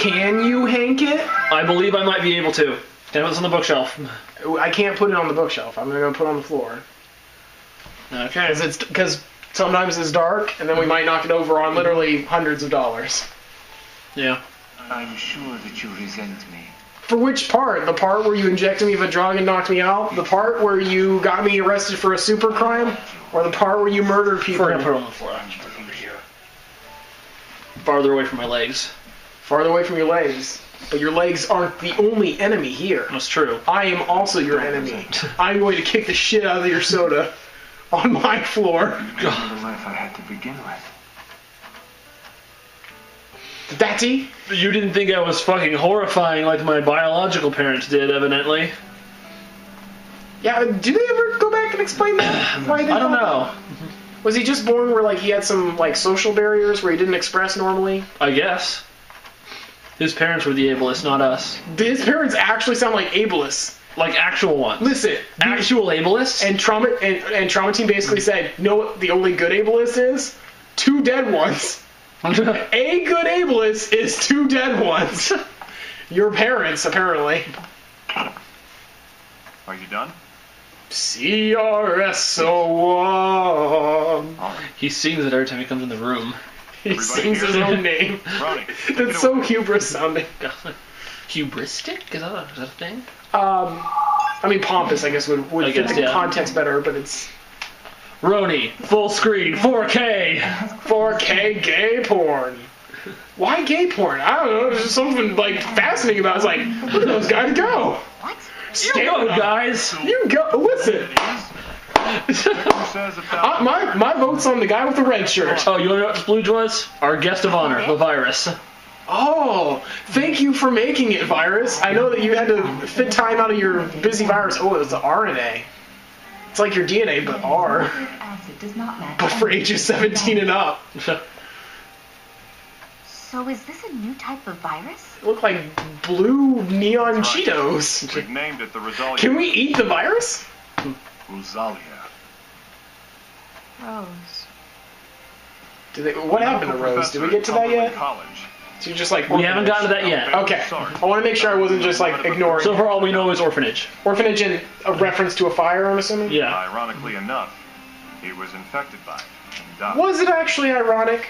Can you hank it? I believe I might be able to. Can I put this on the bookshelf? I can't put it on the bookshelf. I'm going to put it on the floor. Okay. Because sometimes it's dark, and then we might knock it over on literally hundreds of dollars. Yeah. I'm sure that you resent me. For which part? The part where you injected me with a drug and knocked me out? The part where you got me arrested for a super crime? Or the part where you murdered people? We're going to put it on the floor. I'm just put it over here. Farther away from my legs. Farther away from your legs. But your legs aren't the only enemy here. That's true. I am also your enemy. I'm going to kick the shit out of your soda on my floor. The life I had to begin with. Daddy? You didn't think I was fucking horrifying like my biological parents did, evidently. Yeah, do they ever go back and explain that? Why I don't know. Was he just born where like he had some like social barriers where he didn't express normally? I guess. His parents were the ableists, not us. His parents actually sound like ableists. Like actual ones. Listen, actual ableists? And Trauma Team basically said, you know what the only good ableist is? 2 dead ones. A good ableist is 2 dead ones. Your parents, apparently. Are you done? CRSO1. He sings it every time he comes in the room. He Everybody sings here? his own name. Ronnie, take That's it so away. hubris sounding. Hubristic? Is that a thing? I mean, pompous, I guess, would I fit guess, the yeah. context better, but it's Roni, full screen, 4K. 4K gay porn. Why gay porn? I don't know. There's just something like fascinating about it. It's like, look at those guys go. What? You go, guys. You go. Listen. My vote's on the guy with the red shirt. Oh, you want to know what this blue was? Our guest of honor, the virus. Oh, thank you for making it, Virus. I know that you had to fit time out of your busy virus. Oh, it was the RNA. It's like your DNA, but R. Acid does not match. But for ages 17 and up. So is this a new type of virus? It looked like blue neon Right. Cheetos. We've named it the Rosalia. Can we eat the virus? Rosalia. Rose. What happened to Rose? Did we get to that yet? College. So you're just like We haven't gotten to that yet. Okay. I want to make sure I wasn't just like ignoring. So far, all we know is orphanage. Orphanage and a reference to a fire, I'm assuming? Yeah. Ironically enough, he was infected by it and died. Was it actually ironic?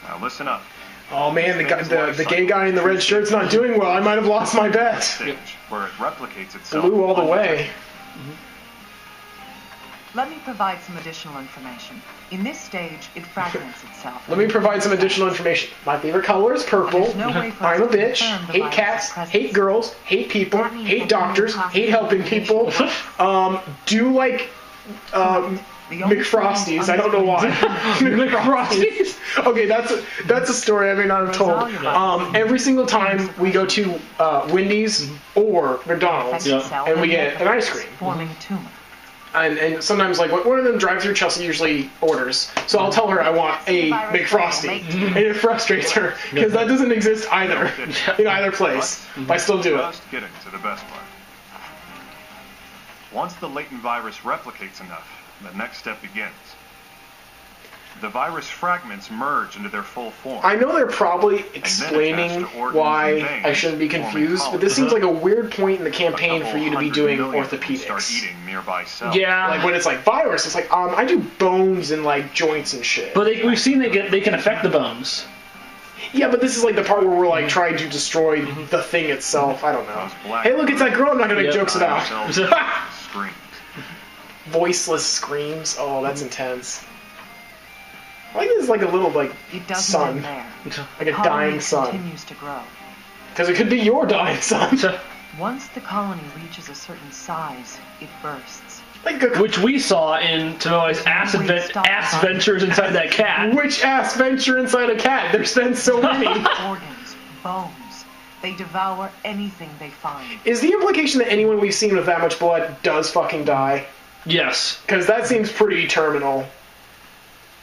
Now listen up. Oh man, the gay guy in the red shirt's not doing well. I might have lost my bet. Stage where it replicates itself. Blue all the over way. Let me provide some additional information. In this stage, it fragments itself. Let me provide some additional information. My favorite color is purple. There's no way for us I'm a to bitch. confirm the Hate virus's cats. presence. Hate girls. Hate people. That means Hate that doctors. you Hate helping people. Do like The only McFrosties. I don't know why. McFrosties. Okay, that's a story I may not have told. Every single time we go to Wendy's or McDonald's, and we get an ice cream. Forming a tumor. And sometimes, like, one of them drive-through Chelsea usually orders. So I'll tell her I want a McFrosty. And it frustrates her, because that doesn't exist either, in either place. But I still do it. Just getting to the best part. Once the latent virus replicates enough, the next step begins. The virus fragments merge into their full form. I know they're probably explaining why I shouldn't be confused, but this seems like a weird point in the campaign for you to be doing Start orthopedics. eating nearby cells. Yeah. Like, when it's like virus, it's like, I do bones and, like, joints and shit. But we've seen they can affect the bones. Yeah, but this is like the part where we're like trying to destroy the thing itself. I don't know. Hey, look, it's that girl I'm not gonna make jokes about. Screams. Voiceless screams. Oh, that's intense. I think this is like a little like It doesn't sun, end there. like a Colony dying sun. continues to grow. Because it could be your dying sun. Once the colony reaches a certain size, it bursts. Like a, Which we saw in Tomoe's ass ventures inside that cat. which ass venture inside a cat? There's been so many. Organs, bones. They devour anything they find. Is the implication that anyone we've seen with that much blood does fucking die? Yes. Because that seems pretty terminal.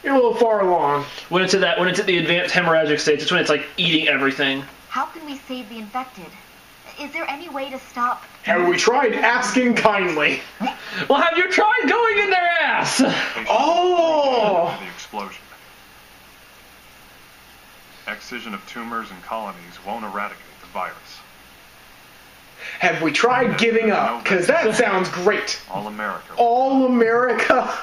You're a little far along. When it's at the advanced hemorrhagic stage, it's when it's like eating everything. How can we save the infected? Is there any way to stop? Have we tried asking kindly? Well, have you tried going in their ass? Oh! The explosion. excision of tumors and colonies won't eradicate the virus. Have we tried giving up? Because that sounds great. All America. All America.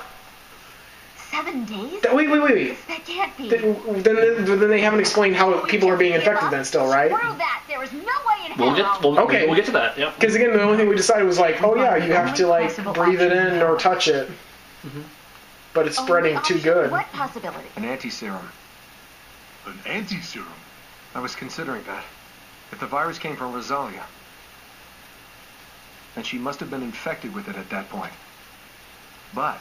7 days? Wait. That can't be. Then they haven't explained how people are being infected then still, right? Screw that. There is no way in hell. We'll get to that, yeah. Because again, the only thing we decided was like, oh yeah, you have to like breathe it in or touch it. But it's spreading too good. What possibility? An anti-serum. An anti-serum? I was considering that. If the virus came from Rosalia, then she must have been infected with it at that point. But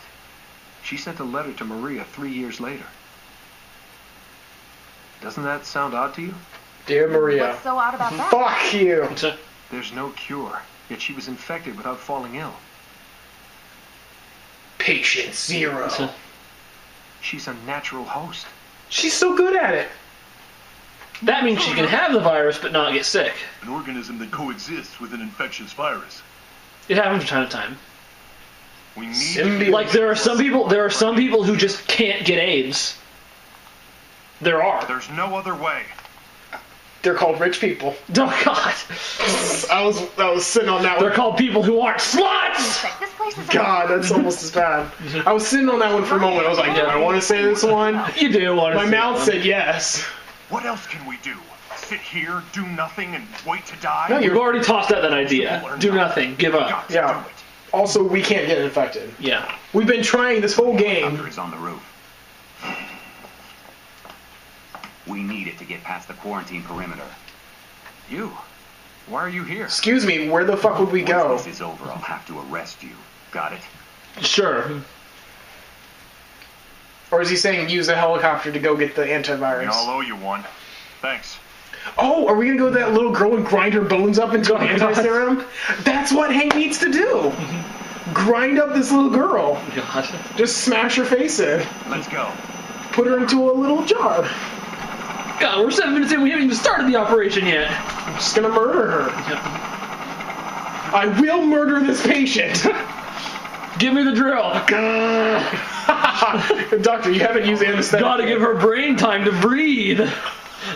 she sent a letter to Maria 3 years later. Doesn't that sound odd to you? Dear Maria. What's so odd about that? Fuck you. There's no cure, yet she was infected without falling ill. Patient zero. She's a natural host. She's so good at it. That means she can have the virus but not get sick. An organism that coexists with an infectious virus. It happens from time to time. We need like there are some people who just can't get AIDS. There are. There's no other way. They're called rich people. Oh God. I was sitting on that one. They're called people who aren't sluts. This place is God, that's almost as bad. I was sitting on that one for a moment. I was like, do I want to say this one? You do want to. My mouth said yes. What else can we do? Sit here, do nothing, and wait to die? No, You've already tossed out that idea. Do nothing. Give up. Yeah. Also, we can't get infected. Yeah. We've been trying this whole game. Is on the roof. We need it to get past the quarantine perimeter. You? Why are you here? Excuse me, where the fuck would we go? Once this is over, I'll have to arrest you. Got it? Sure. Or is he saying use a helicopter to go get the antivirus? I'll owe you one. Thanks. Oh, are we gonna go to that little girl and grind her bones up into an anti-serum? That's what Hank needs to do. Grind up this little girl. God. Just smash her face in. Let's go. Put her into a little jar. God, we're 7 minutes in. We haven't even started the operation yet. I'm just gonna murder her. I will murder this patient. Give me the drill. Doctor, you haven't used anesthetic. Gotta give her brain time to breathe.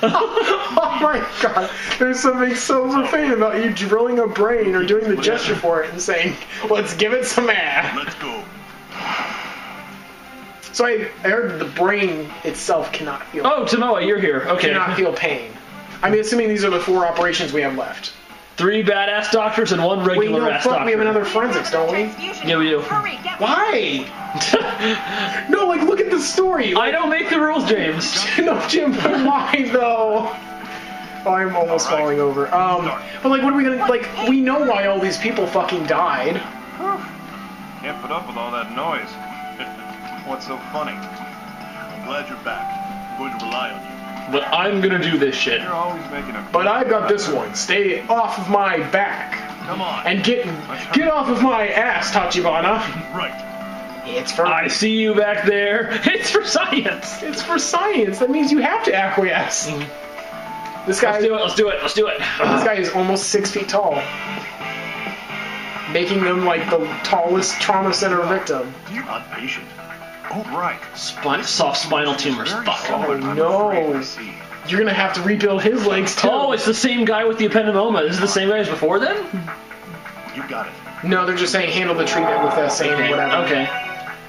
Oh my God! There's something so profane about you drilling a brain or doing the gesture for it and saying, "Let's give it some air." Let's go. So I heard that the brain itself cannot feel. Oh, Tamoa, you're here. Okay. Cannot feel pain. I'm assuming these are the 4 operations we have left. 3 badass doctors and 1 regular Wait, no, ass fuck, doctor. we have another forensics, don't we? Yeah, we do. Why? No, like, look at the story. I don't make the rules, James. No, Jim, why though? Oh, I'm almost falling over. But like, what are we gonna, like, we know why all these people fucking died. Can't put up with all that noise. What's so funny? I'm glad you're back. I'm going to rely on you. But I'm gonna do this shit. You're always making a... But I've got this one. Stay off of my back. Come on. And get off of my ass, Tachibana. Right. It's for... I see you back there. It's for science. It's for science. That means you have to acquiesce. This guy... Let's do it. This guy is almost 6 feet tall. Making them like the tallest trauma center victim. You're not patient. Oh, right. Soft spinal tumors. Fuck. Oh no. You're gonna have to rebuild his legs too. Oh, it's the same guy with the ependymoma. This is the same guy as before then? You got it. No, they're just saying handle the treatment with that same whatever. Okay.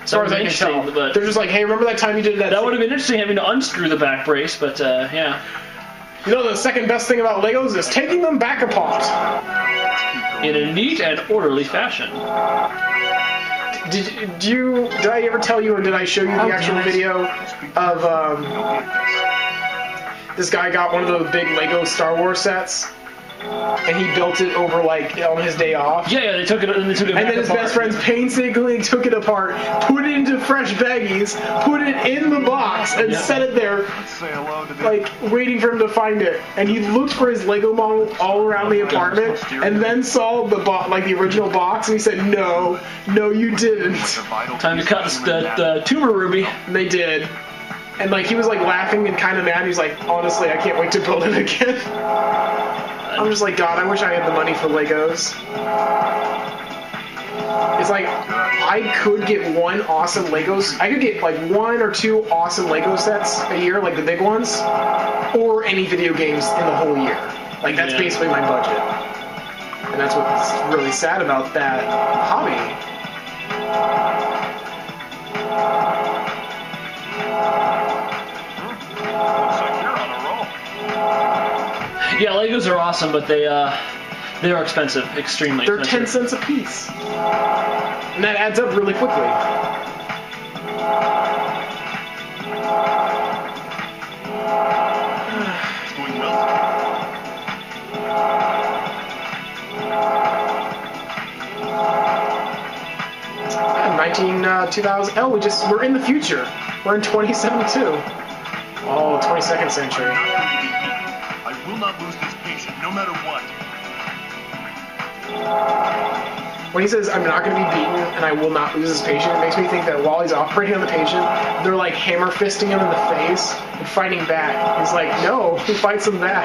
As far as I can tell. But they're just like, hey, remember that time you did that? That would have been interesting having to unscrew the back brace, but yeah. You know, the second best thing about Legos is taking them back apart. In a neat and orderly fashion. Did I ever tell you, or did I show you the actual video of this guy got one of those big Lego Star Wars sets, and he built it over like on his day off. Yeah, they took it and back then his apart. best friends painstakingly took it apart, put it into fresh baggies, put it in the box, and set it there, Say hello to the... like waiting for him to find it. And he looked for his Lego model all around the apartment, and then saw the the original box, and he said, "No, you didn't." Time to cut the tumor ruby. And they did. And like he was like laughing and kind of mad. He's like, honestly, I can't wait to build it again. I'm just like, God, I wish I had the money for Legos. It's like I could get one awesome Legos. I could get like 1 or 2 awesome Lego sets a year, like the big ones, or any video games in the whole year. Like that's basically my budget, and that's what's really sad about that hobby. Looks like you're on a roll. Yeah, Legos are awesome, but they are expensive, extremely They're expensive. 10 cents a piece, and that adds up really quickly. Doing well. 2000. Oh, we're in the future. We're in 2072. Oh, 22nd century. I will not lose this patient, no matter what. When he says, I'm not going to be beaten and I will not lose this patient, it makes me think that while he's operating on the patient, they're like hammer fisting him in the face and fighting back. He's like, no, he fights him back.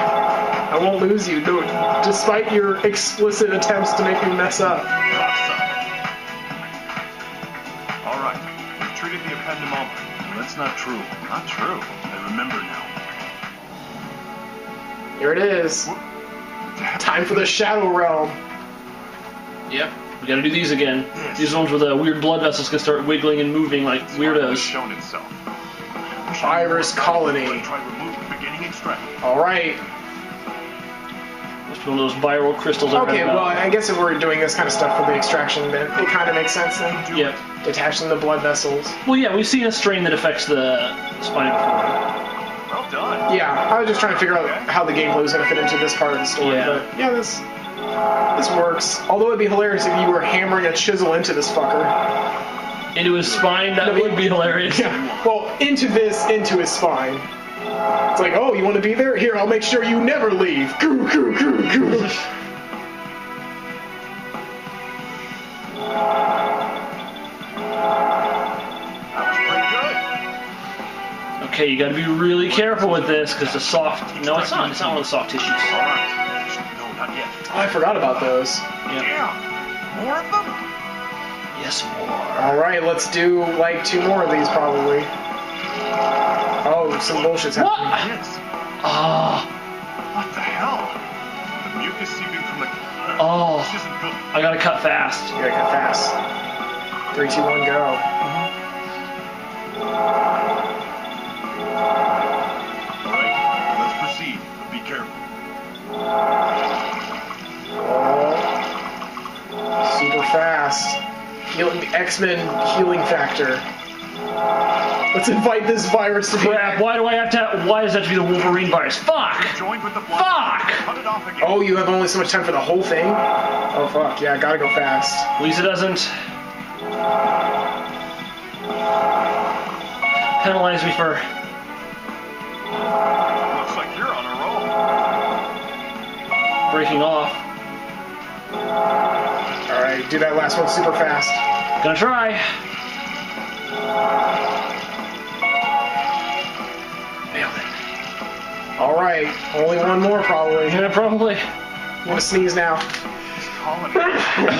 I won't lose you, dude, despite your explicit attempts to make me mess up. All right, we've treated the appendimolar. Well, that's not true. Not true. I remember now. Here it is. Time for the Shadow Realm. Yep. We gotta do these again. These ones where the weird blood vessels can start wiggling and moving like weirdos. Shown itself. Virus colony. Try remove beginning extract. Alright. Let's put one of those viral crystals over Okay, the well, mouth. I guess if we're doing this kind of stuff for the extraction, then it kind of makes sense then. Yep. Detaching the blood vessels. Well, yeah, we've seen a strain that affects the spine before. Well done. Yeah, I was just trying to figure out how the gameplay was going to fit into this part of the story. Yeah. But yeah, this works. Although it'd be hilarious if you were hammering a chisel into this fucker. Into his spine, that would be hilarious. Yeah. Well, into his spine. It's like, oh, you want to be there? Here, I'll make sure you never leave. Goo, goo, goo, goo. Okay, you gotta be really careful with this, because the soft... No, it's not. It's not one of the soft tissues. All right. No, not yet. Oh, I forgot about those. Yep. Yeah. More of them? Yes, more. Alright, let's do, like, 2 more of these, probably. Oh, some bullshit's happening. What? Yes. Ah. What the hell? The mucus seeping from the... Oh. This isn't good. I gotta cut fast. You gotta cut fast. 3, 2, 1, go. All right, let's proceed. But be careful. Oh. Super fast. X-Men healing factor. Let's invite this virus to be... Crap, why does that have to be the Wolverine virus? Fuck! Joined with the blood. Fuck! Cut it off again. Oh, you have only so much time for the whole thing? Oh, fuck. Yeah, gotta go fast. Lisa doesn't penalize me for... Looks like you're on a roll. breaking off. Alright, do that last one super fast. Gonna try. Nailed it. Alright, only one more probably. Yeah, probably. I'm gonna sneeze now.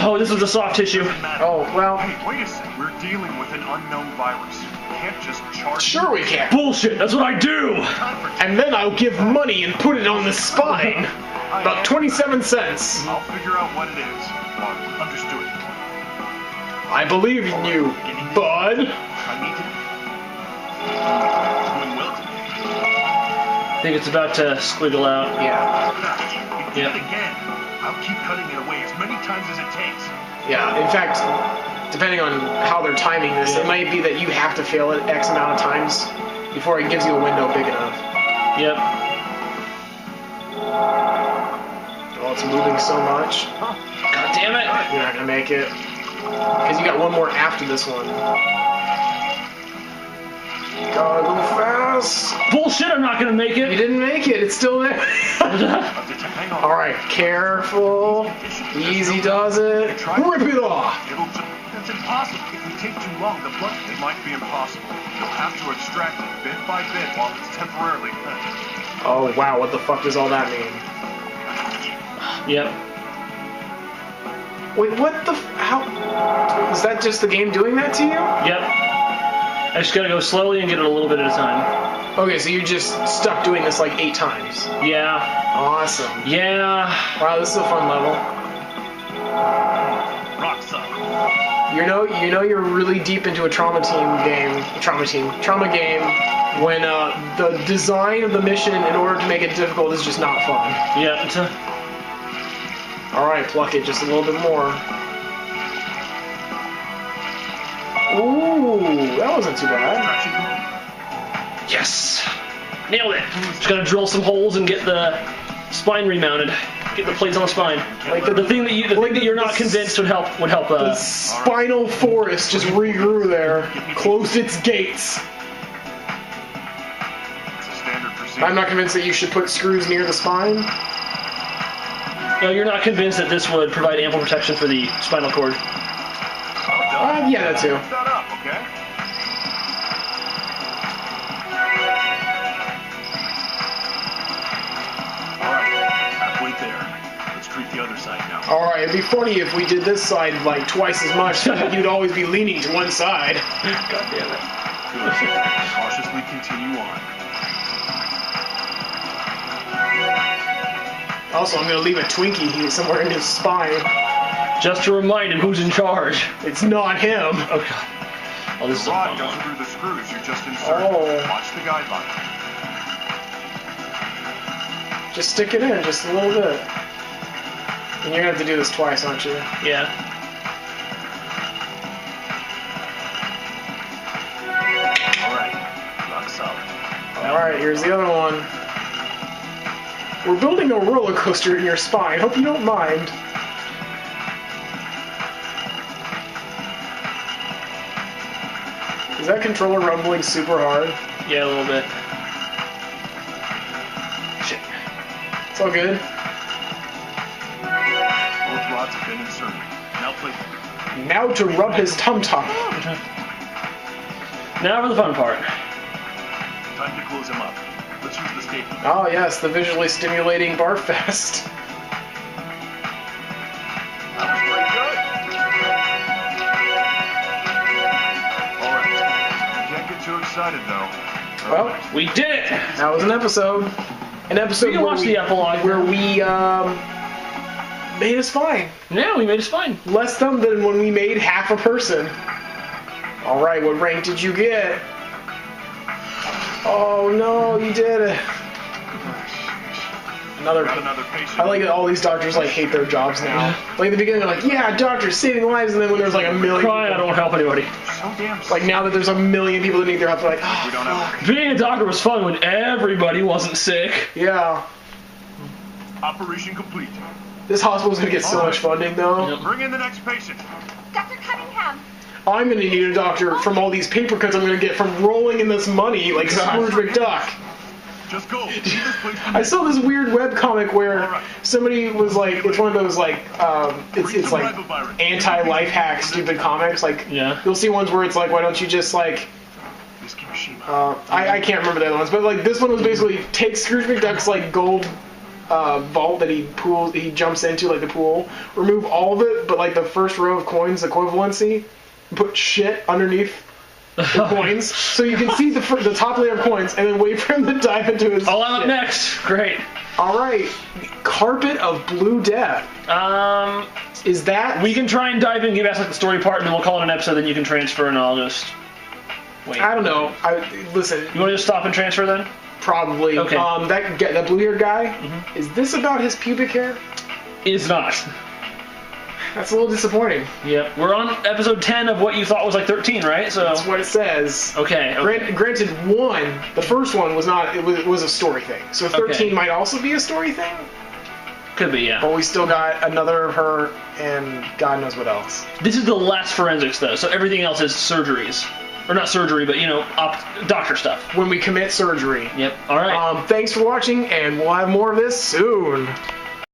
Oh, this was the soft tissue. Oh, well. Hey, wait a sec. We're dealing with an unknown virus. We can't just charge... Sure we can. Bullshit, that's what I do! And then I'll give money and put it on the spine. About 27 cents. I'll figure out what it is. Understood. I believe in you, bud. I need to... Doing well today. I think it's about to squiggle out. Yeah. It did it again. I'll keep cutting it away as many times as it takes. Yeah, in fact, depending on how they're timing this, it might be that you have to fail it X amount of times before it gives you a window big enough. Yep. Oh, it's moving so much. God damn it. You're not gonna make it. Because you got one more after this one. Gotta go fast. Bullshit, I'm not gonna make You it. didn't make it, it's still there. Hang on. Alright, careful. Easy does it. Rip it off. That's impossible. If we take too long, the blood... It might be impossible. You'll have to extract it bit by bit while it's temporarily... Oh, wow, what the fuck does all that mean? Yep. Wait, what the? How? Is that just the game doing that to you? Yep. I just gotta go slowly and get it a little bit at a time. Okay, so you're just stuck doing this like 8 times. Yeah. Awesome. Yeah. Wow, this is a fun level. Rock solid. You know you're really deep into a trauma game when the design of the mission in order to make it difficult is just not fun. Yeah. Alright, pluck it just a little bit more. Ooh, that wasn't too bad. Yes! Nailed it! Just gotta drill some holes and get the spine remounted. Get the plates on the spine. Like the thing that you're not convinced would help. The spinal forest just regrew there, closed its gates. It's a standard procedure. I'm not convinced that you should put screws near the spine. No, you're not convinced that this would provide ample protection for the spinal cord. Yeah, that too. Look that up, okay? The other side now. Alright, it'd be funny if we did this side like twice as much so that you'd always be leaning to one side. God damn it. Good. Cautiously continue on. Also, I'm gonna leave a Twinkie somewhere in his spine. Just to remind him who's in charge. It's not him. Oh god. Oh, this is The a rod fun goes one. through the screws you just inserted. Oh. Watch the guideline. Just stick it in just a little bit. And you're gonna have to do this twice, aren't you? Yeah. Alright. Rock solid. Alright, here's the other one. We're building a roller coaster in your spine. Hope you don't mind. Is that controller rumbling super hard? Yeah, a little bit. Shit. It's all good. Both rods have been inserted. Now play. Now to rub his tum-tum. Now for the fun part. Time to close him up. Let's use the staple. Oh yes, the visually stimulating barf fest. That was pretty good. Alright. You can't get too excited though. Well, We did it! that was an episode. An episode We can watch the epilogue. where we made a spine. Yeah, we made a spine. Less dumb than when we made half a person. Alright, what rank did you get? Oh no, you did it. Got another patient. I like that all these doctors like hate their jobs now. Like in the beginning they're like, yeah, doctors saving lives, and then when there's like a million Crying, I don't help anybody. So damn like now that there's a million people that need their help, they're like, oh, we don't have Being a doctor was fun when everybody wasn't sick. yeah. operation complete. This hospital's gonna get so much funding though. Yep. Bring in the next patient. Dr. Cunningham, I'm gonna need a doctor from all these paper cuts I'm gonna get from rolling in this money like Scrooge McDuck. Just go. Leave this place I saw this weird webcomic where somebody was like, it's one of those like, it's like anti-life hack stupid comics. Like, Yeah. you'll see ones where it's like, why don't you just like, I can't remember the other ones, but like this one was basically take Scrooge McDuck's like gold vault that he jumps into like the pool, remove all of it, but like the first row of coins equivalency, put shit underneath the coins, so you can see the top layer of coins, and then wait for him to dive into his Oh, I'm up shit. next. Great. Alright, Carpet of Blue Death. Is that... We can try and dive in and get back to the story part, and then we'll call it an episode, then you can transfer, and I'll just wait. I don't know. Listen, You want to just stop and transfer then? probably. Okay. That blue-haired guy, is this about his pubic hair? It is not. That's a little disappointing. Yep. We're on episode 10 of what you thought was like 13, right? So. That's what it says. Okay. Granted, the first one was not, it was a story thing. So 13 Okay. might also be a story thing, Could be, yeah. but we still got another of her and God knows what else. This is the last forensics, though, so everything else is surgeries. Or not surgery, but, doctor stuff. When we commit surgery. Yep. All right. Thanks for watching, and we'll have more of this soon.